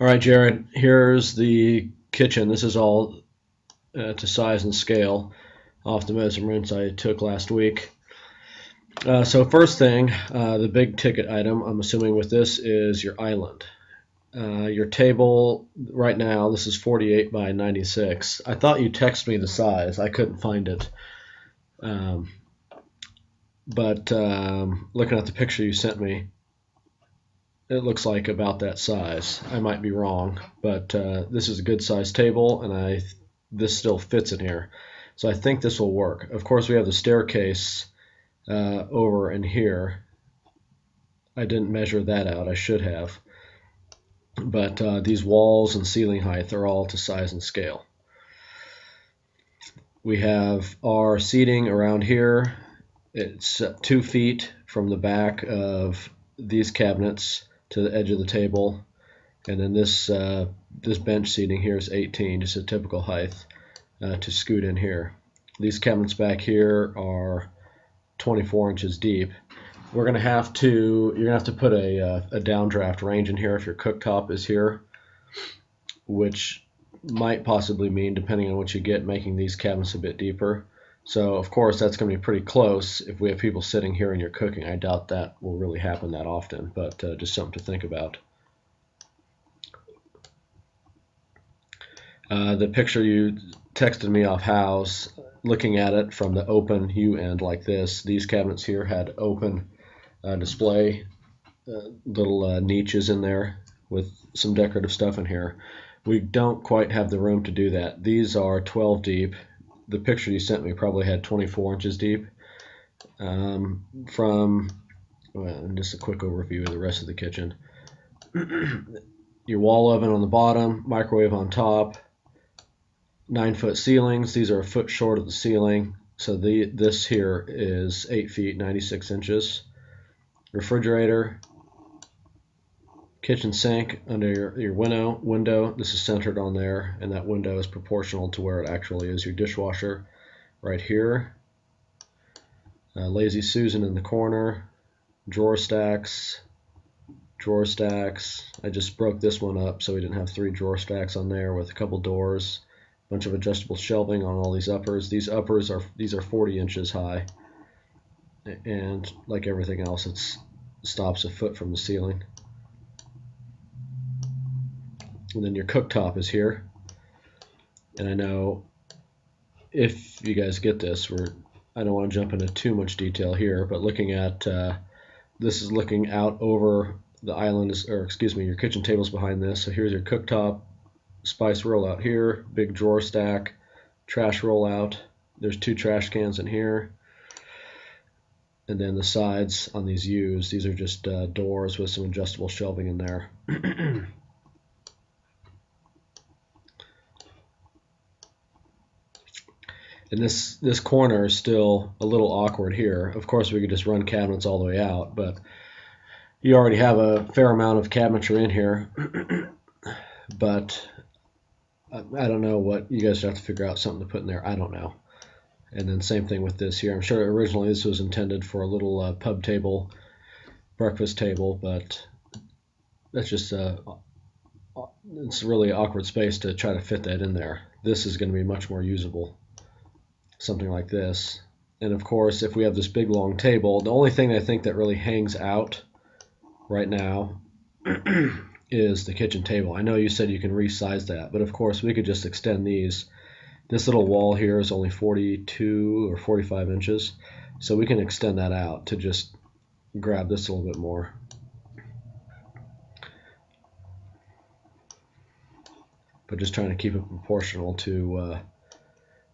All right, Jared, here's the kitchen. This is all to size and scale off the measurements I took last week. So first thing, the big ticket item, I'm assuming with this is your island. Your table right now, this is 48 by 96. I thought you texted me the size. I couldn't find it. Um, but looking at the picture you sent me, it looks like about that size. I might be wrong, but this is a good size table, and this still fits in here. So I think this will work. Of course, we have the staircase over in here. I didn't measure that out. I should have. But these walls and ceiling height are all to size and scale. We have our seating around here. It's 2 feet from the back of these cabinets to the edge of the table, and then this bench seating here is 18, just a typical height to scoot in here. These cabinets back here are 24 inches deep. You're gonna have to put a downdraft range in here if your cooktop is here, which might possibly mean, depending on what you get, making these cabinets a bit deeper. So of course that's going to be pretty close if we have people sitting here and you're cooking. I doubt that will really happen that often, but just something to think about. The picture you texted me off House, looking at it from the open U end like this, these cabinets here had open display, little niches in there with some decorative stuff in here. We don't quite have the room to do that. These are 12 deep. The picture you sent me probably had 24 inches deep. Just a quick overview of the rest of the kitchen. Your wall oven on the bottom, microwave on top, 9-foot ceilings. These are a foot short of the ceiling. So this here is 8 feet, 96 inches. Refrigerator, kitchen sink under your window. This is centered on there, and that window is proportional to where it actually is. Your dishwasher right here. Lazy Susan in the corner. Drawer stacks. I just broke this one up so we didn't have 3 drawer stacks on there, with a couple doors. A bunch of adjustable shelving on all these uppers. These are 40 inches high, and like everything else, it stops a foot from the ceiling. And then your cooktop is here. And I know if you guys get this, I don't want to jump into too much detail here, but looking at this is looking out over the island, or excuse me, your kitchen table's behind this. So here's your cooktop, spice rollout here, big drawer stack, trash rollout. There's 2 trash cans in here. And then the sides on these U's, these are just doors with some adjustable shelving in there. And this corner is still a little awkward here. Of course, we could just run cabinets all the way out, but you already have a fair amount of cabinetry in here. But I don't know what you guys have to figure out, something to put in there. I don't know. And then same thing with this here. I'm sure originally this was intended for a little pub table, breakfast table, but that's just it's a really awkward space to try to fit that in there. This is going to be much more usable. Something like this. And of course, if we have this big long table, the only thing I think that really hangs out right now is the kitchen table. I know you said you can resize that, but of course we could just extend these. This little wall here is only 42 or 45 inches, so we can extend that out to just grab this a little bit more. But just trying to keep it proportional to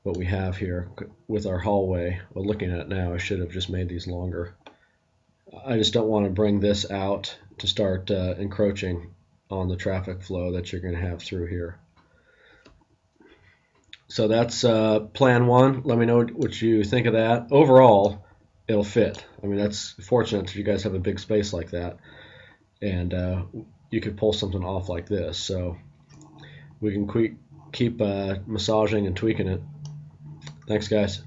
what we have here with our hallway. Well, looking at it now, I should have just made these longer. I just don't want to bring this out to start encroaching on the traffic flow that you're going to have through here. So that's plan 1. Let me know what you think of that. Overall, it'll fit. I mean, that's fortunate that you guys have a big space like that, and you could pull something off like this. So we can keep massaging and tweaking it. Thanks, guys.